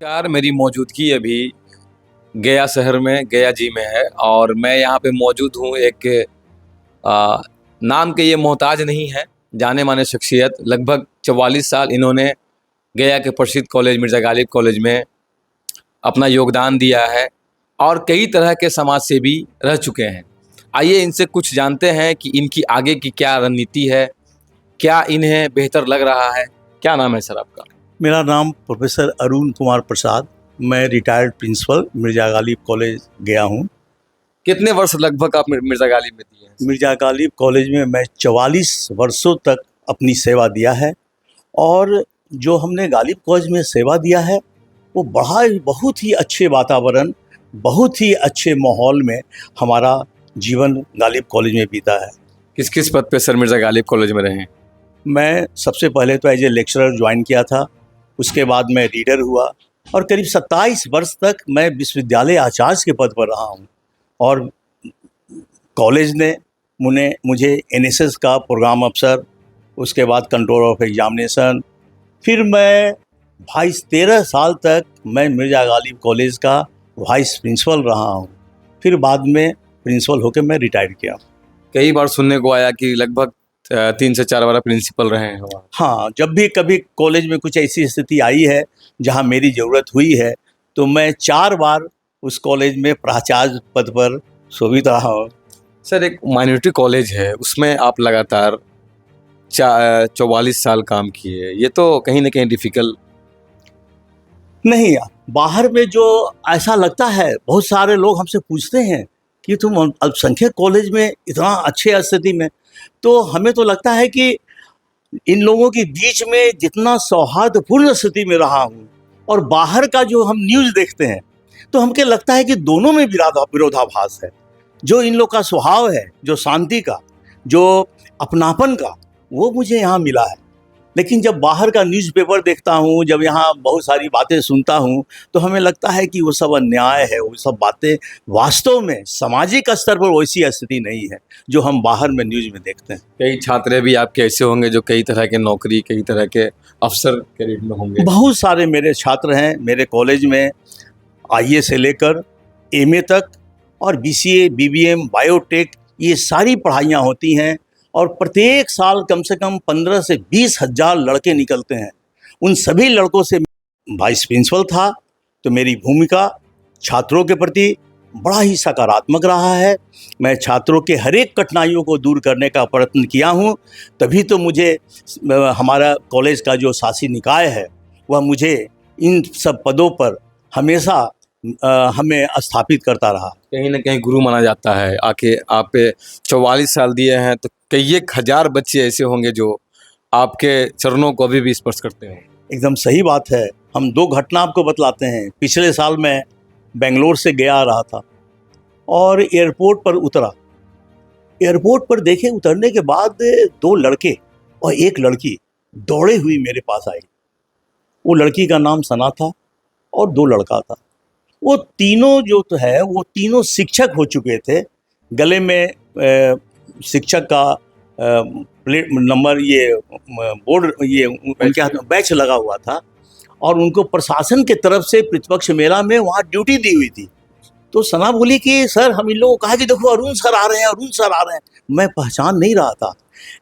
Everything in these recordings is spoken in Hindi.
यार मेरी मौजूदगी अभी गया शहर में गया जी में है और मैं यहाँ पे मौजूद हूँ एक आ, नाम के ये मोहताज नहीं है। जाने माने शख्सियत लगभग 44 साल इन्होंने गया के प्रसिद्ध कॉलेज मिर्ज़ा गालिब कॉलेज में अपना योगदान दिया है और कई तरह के समाज सेवी रह चुके हैं। आइए इनसे कुछ जानते हैं कि इनकी आगे की क्या रणनीति है, क्या इन्हें बेहतर लग रहा है। क्या नाम है सर आपका? मेरा नाम प्रोफेसर अरुण कुमार प्रसाद। मैं retired principal Mirza Ghalib college गया हूँ। कितने वर्ष लगभग आप मिर्ज़ा गालिब में दिए हैं? मिर्ज़ा गालिब कॉलेज में मैं 44 वर्षों तक अपनी सेवा दिया है और जो हमने गालिब कॉलेज में सेवा दिया है वो बहुत ही अच्छे वातावरण, बहुत ही अच्छे माहौल में हमारा जीवन गालिब कॉलेज में बीता है। किस किस पद पे सर मिर्ज़ा गालिब कॉलेज में रहे हैं? मैं सबसे पहले तो एज ए लेक्चरर ज्वाइन किया था, उसके बाद मैं रीडर हुआ और करीब 27 वर्ष तक मैं विश्वविद्यालय आचार्य के पद पर रहा हूँ। और कॉलेज ने मुझे एनएसएस का प्रोग्राम अफसर, उसके बाद कंट्रोलर ऑफ एग्जामिनेशन, फिर मैं 22-23 साल तक मैं मिर्ज़ा गालिब कॉलेज का वाइस प्रिंसिपल रहा हूँ। फिर बाद में प्रिंसिपल होकर मैं रिटायर किया। कई बार सुनने को आया कि लगभग 3 से 4 बार प्रिंसिपल रहे हैं वहाँ। हाँ, जब भी कभी कॉलेज में कुछ ऐसी स्थिति आई है जहाँ मेरी ज़रूरत हुई है तो मैं 4 बार उस कॉलेज में प्राचार्य पद पर शोभित रहा हूँ। सर एक माइनॉरिटी कॉलेज है, उसमें आप लगातार 44 साल काम किए, ये तो कहीं ना कहीं डिफ़िकल्ट नहीं, बाहर में जो ऐसा लगता है, बहुत सारे लोग हमसे पूछते हैं कि तुम अल्पसंख्यक कॉलेज में इतना अच्छे स्थिति में, तो हमें तो लगता है कि इन लोगों के बीच में जितना सौहार्दपूर्ण स्थिति में रहा हूँ और बाहर का जो हम न्यूज़ देखते हैं तो हमको लगता है कि दोनों में विरोधाभास है। जो इन लोग का स्वभाव है, जो शांति का, जो अपनापन का, वो मुझे यहाँ मिला है। लेकिन जब बाहर का न्यूज़पेपर देखता हूँ, जब यहाँ बहुत सारी बातें सुनता हूँ तो हमें लगता है कि वो सब अन्याय है, वो सब बातें वास्तव में सामाजिक स्तर पर वैसी स्थिति नहीं है जो हम बाहर में न्यूज़ में देखते हैं। कई छात्र भी आपके ऐसे होंगे जो कई तरह के नौकरी, कई तरह के अफसर के रेट में होंगे। बहुत सारे मेरे छात्र हैं मेरे कॉलेज में, आईए से लेकर एमए तक और बीसीए, बीबीएम, बायोटेक, ये सारी पढ़ाइयाँ होती हैं और प्रत्येक साल कम से कम 15 से 20 हज़ार लड़के निकलते हैं। उन सभी लड़कों से वाइस प्रिंसिपल था तो मेरी भूमिका छात्रों के प्रति बड़ा ही सकारात्मक रहा है। मैं छात्रों के हर एक कठिनाइयों को दूर करने का प्रयत्न किया हूँ, तभी तो मुझे हमारा कॉलेज का जो शासी निकाय है वह मुझे इन सब पदों पर हमेशा हमें स्थापित करता रहा। कहीं ना कहीं गुरु माना जाता है। आके आप 44 साल दिए हैं तो कई एक हज़ार बच्चे ऐसे होंगे जो आपके चरणों को अभी भी स्पर्श करते हैं। एकदम सही बात है। हम 2 घटना आपको बतलाते हैं। पिछले साल मैं बेंगलोर से गया आ रहा था और एयरपोर्ट पर उतरा। एयरपोर्ट पर देखे उतरने के बाद 2 लड़के और 1 लड़की दौड़े हुई मेरे पास आई। वो लड़की का नाम सना था और 2 लड़का था। वो तीनों जो तो है वो तीनों शिक्षक हो चुके थे। गले में शिक्षक का प्लेट नंबर, ये बोर्ड, ये उनके हाथ में बैच लगा हुआ था और उनको प्रशासन के तरफ से प्रतिपक्ष मेला में वहाँ ड्यूटी दी हुई थी। तो सना बोली कि सर, हम इन लोगों को कहा कि देखो अरुण सर आ रहे हैं, अरुण सर आ रहे हैं। मैं पहचान नहीं रहा था,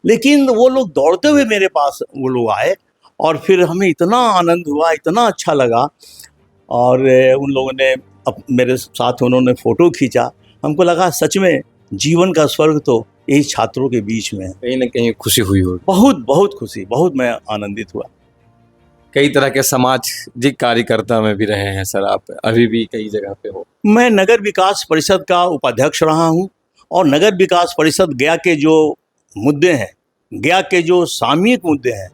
लेकिन वो लोग दौड़ते हुए मेरे पास वो लोग आए और फिर हमें इतना आनंद हुआ, इतना अच्छा लगा। और उन लोगों ने मेरे साथ उन्होंने फ़ोटो खींचा। हमको लगा सच में जीवन का स्वर्ग तो यही छात्रों के बीच में है। कहीं ना कहीं खुशी हुई हो। बहुत बहुत खुशी, बहुत मैं आनंदित हुआ। कई तरह के सामाजिक कार्यकर्ता में भी रहे हैं सर, आप अभी भी कई जगह पे हो। मैं नगर विकास परिषद का उपाध्यक्ष रहा हूँ और नगर विकास परिषद गया के जो मुद्दे हैं, गया के जो सामयिक मुद्दे हैं,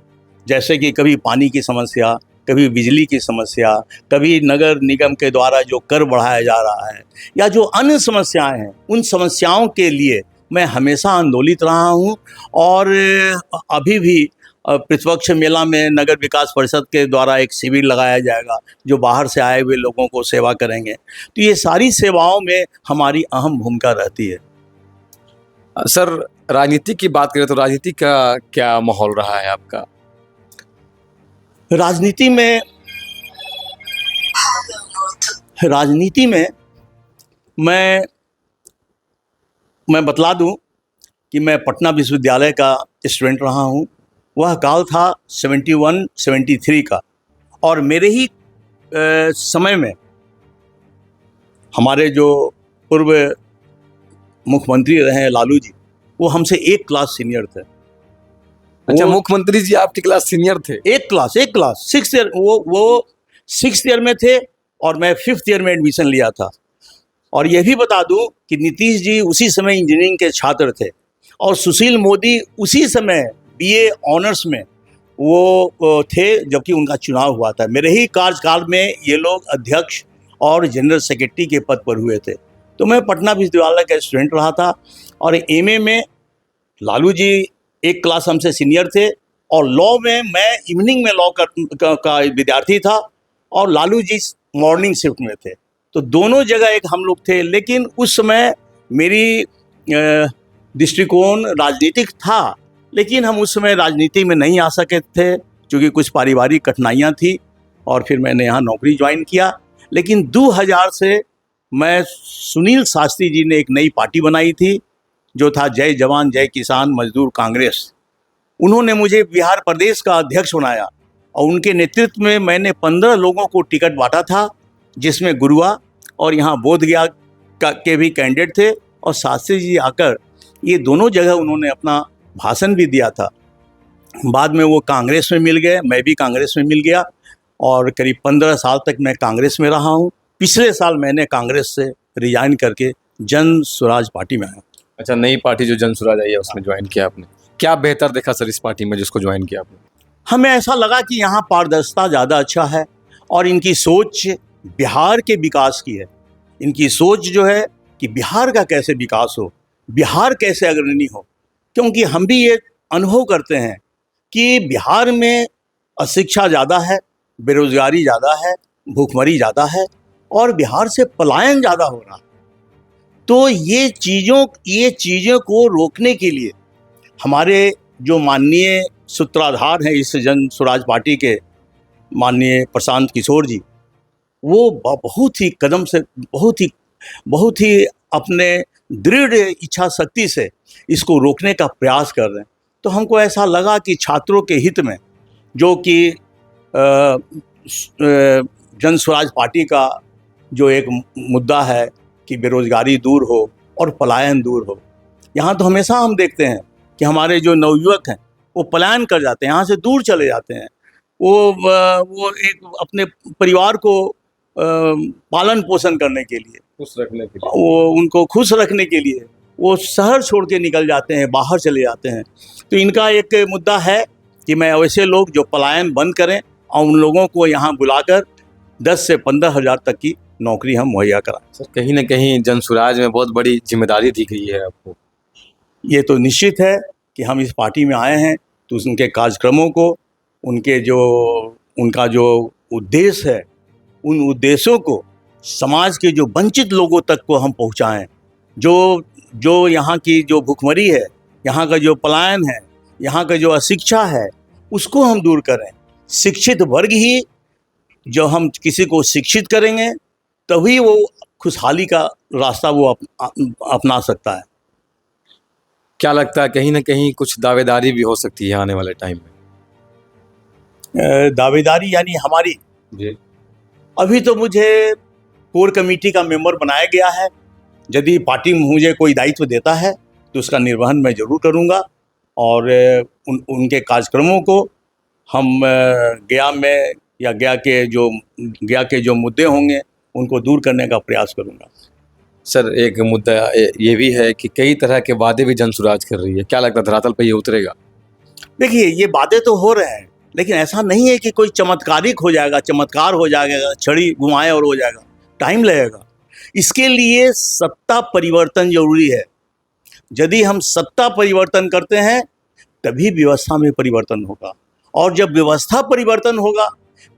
जैसे कि कभी पानी की समस्या, कभी बिजली की समस्या, कभी नगर निगम के द्वारा जो कर बढ़ाया जा रहा है या जो अन्य समस्याएं हैं, उन समस्याओं के लिए मैं हमेशा आंदोलित रहा हूं। और अभी भी प्रतिपक्ष मेला में नगर विकास परिषद के द्वारा एक शिविर लगाया जाएगा जो बाहर से आए हुए लोगों को सेवा करेंगे। तो ये सारी सेवाओं में हमारी अहम भूमिका रहती है। सर राजनीति की बात करें तो राजनीति का क्या माहौल रहा है आपका? राजनीति में राजनीति में मैं बतला दूं कि मैं पटना विश्वविद्यालय का स्टूडेंट रहा हूं। वह काल था 71-73 का, और मेरे ही समय में हमारे जो पूर्व मुख्यमंत्री रहे हैं लालू जी, वो हमसे एक क्लास सीनियर थे। अच्छा, मुख्यमंत्री जी आपकी क्लास सीनियर थे? एक क्लास 6 ईयर, वो 6th ईयर में थे और मैं 5th ईयर में एडमिशन लिया था। और यह भी बता दूं कि नीतीश जी उसी समय इंजीनियरिंग के छात्र थे, और सुशील मोदी उसी समय बीए ऑनर्स में वो थे जबकि उनका चुनाव हुआ था। मेरे ही कार्यकाल में ये लोग अध्यक्ष और जनरल सेक्रेटरी के पद पर हुए थे। तो मैं पटना विश्वविद्यालय का स्टूडेंट रहा था, और एमए में लालू जी एक क्लास हमसे सीनियर थे, और लॉ में मैं इवनिंग में लॉ का विद्यार्थी था, और लालू जी मॉर्निंग शिफ्ट में थे। तो दोनों जगह एक हम लोग थे। लेकिन उस समय मेरी दृष्टिकोण राजनीतिक था, लेकिन हम उस समय राजनीति में नहीं आ सके थे क्योंकि कुछ पारिवारिक कठिनाइयाँ थी, और फिर मैंने यहाँ नौकरी ज्वाइन किया। लेकिन 2000 से मैं सुनील शास्त्री जी ने एक नई पार्टी बनाई थी जो था जय जवान जय किसान मजदूर कांग्रेस। उन्होंने मुझे बिहार प्रदेश का अध्यक्ष बनाया, और उनके नेतृत्व में मैंने 15 लोगों को टिकट बांटा था, जिसमें गुरुआ और यहाँ बोधगया के भी कैंडिडेट थे। और शास्त्री जी आकर ये दोनों जगह उन्होंने अपना भाषण भी दिया था। बाद में वो कांग्रेस में मिल गए, मैं भी कांग्रेस में मिल गया, और करीब 15 साल तक मैं कांग्रेस में रहा हूँ। पिछले साल मैंने कांग्रेस से रिजाइन करके जन स्वराज पार्टी में आया। अच्छा, नई पार्टी जो जन स्वराज आई है उसमें ज्वाइन किया आपने। क्या बेहतर देखा सर इस पार्टी में जिसको ज्वाइन किया आपने? हमें ऐसा लगा कि यहाँ पारदर्शिता ज़्यादा अच्छा है, और इनकी सोच बिहार के विकास की है। इनकी सोच जो है कि बिहार का कैसे विकास हो, बिहार कैसे अग्रणी हो। क्योंकि हम भी ये अनुभव करते हैं कि बिहार में अशिक्षा ज़्यादा है, बेरोजगारी ज़्यादा है, भूखमरी ज़्यादा है, और बिहार से पलायन ज़्यादा हो रहा है। तो ये चीज़ों को रोकने के लिए हमारे जो माननीय सूत्रधार हैं इस जन स्वराज पार्टी के, माननीय प्रशांत किशोर जी, वो बहुत ही कदम से बहुत ही अपने दृढ़ इच्छा शक्ति से इसको रोकने का प्रयास कर रहे हैं। तो हमको ऐसा लगा कि छात्रों के हित में, जो कि जन स्वराज पार्टी का जो एक मुद्दा है कि बेरोजगारी दूर हो और पलायन दूर हो। यहाँ तो हमेशा हम देखते हैं कि हमारे जो नवयुवक हैं वो पलायन कर जाते हैं, यहाँ से दूर चले जाते हैं। वो एक अपने परिवार को पालन पोषण करने के लिए, खुश रखने के लिए, वो उनको खुश रखने के लिए वो शहर छोड़ के निकल जाते हैं, बाहर चले जाते हैं। तो इनका एक मुद्दा है कि मैं वैसे लोग जो पलायन बंद करें और उन लोगों को यहाँ बुलाकर 10 से 15 हज़ार तक की नौकरी हम मुहैया कराएं। सर कहीं ना कहीं जन स्वराज में बहुत बड़ी जिम्मेदारी दी गई है आपको। ये तो निश्चित है कि हम इस पार्टी में आए हैं तो उनके कार्यक्रमों को, उनका जो उद्देश्य है, उन उद्देश्यों को समाज के जो वंचित लोगों तक को हम पहुंचाएं। जो यहाँ की जो भूखमरी है, यहाँ का जो पलायन है, यहाँ का जो अशिक्षा है, उसको हम दूर करें। शिक्षित वर्ग ही, जो हम किसी को शिक्षित करेंगे तभी वो खुशहाली का रास्ता वो अपना सकता है। क्या लगता है कहीं ना कहीं कुछ दावेदारी भी हो सकती है आने वाले टाइम में? दावेदारी यानी हमारी जी, अभी तो मुझे कोर कमेटी का मेंबर बनाया गया है। यदि पार्टी मुझे कोई दायित्व देता है तो उसका निर्वहन मैं जरूर करूंगा, और उनके कार्यक्रमों को हम गया में या गया के जो मुद्दे होंगे उनको दूर करने का प्रयास करूंगा। सर एक मुद्दा ये भी है कि कई तरह के वादे भी जन स्वराज कर रही है। क्या लगता है धरातल पे ये उतरेगा? देखिए, ये वादे तो हो रहे हैं, लेकिन ऐसा नहीं है कि कोई चमत्कार हो जाएगा, छड़ी घुमाए और हो जाएगा। टाइम लगेगा। इसके लिए सत्ता परिवर्तन जरूरी है। यदि हम सत्ता परिवर्तन करते हैं तभी व्यवस्था में परिवर्तन होगा, और जब व्यवस्था परिवर्तन होगा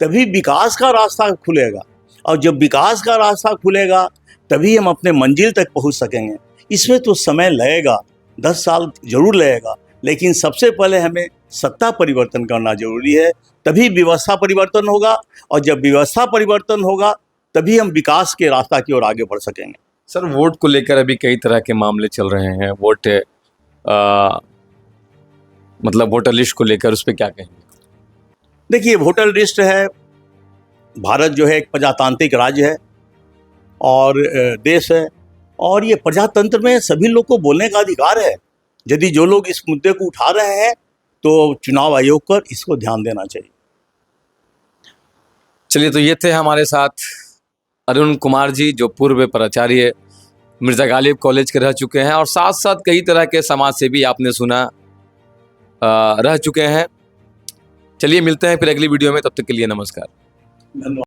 तभी विकास का रास्ता खुलेगा, और जब विकास का रास्ता खुलेगा तभी हम अपने मंजिल तक पहुंच सकेंगे। इसमें तो समय लगेगा, 10 साल जरूर लगेगा, लेकिन सबसे पहले हमें सत्ता परिवर्तन करना जरूरी है, तभी व्यवस्था परिवर्तन होगा, और जब व्यवस्था परिवर्तन होगा तभी हम विकास के रास्ता की ओर आगे बढ़ सकेंगे। सर, वोट को लेकर अभी कई तरह के मामले चल रहे हैं। वोट मतलब वोटर लिस्ट को लेकर उस पर क्या कहेंगे? देखिए, वोटर लिस्ट है, भारत जो है एक प्रजातांत्रिक राज्य है और देश है, और ये प्रजातंत्र में सभी लोग को बोलने का अधिकार है। यदि जो लोग इस मुद्दे को उठा रहे हैं तो चुनाव आयोग पर इसको ध्यान देना चाहिए। चलिए, तो ये थे हमारे साथ अरुण कुमार जी, जो पूर्व प्राचार्य मिर्जा गालिब कॉलेज के रह चुके हैं और साथ साथ कई तरह के समाज सेवी आपने सुना रह चुके हैं। चलिए, मिलते हैं फिर अगली वीडियो में, तब तक के लिए नमस्कार। धन्यवाद।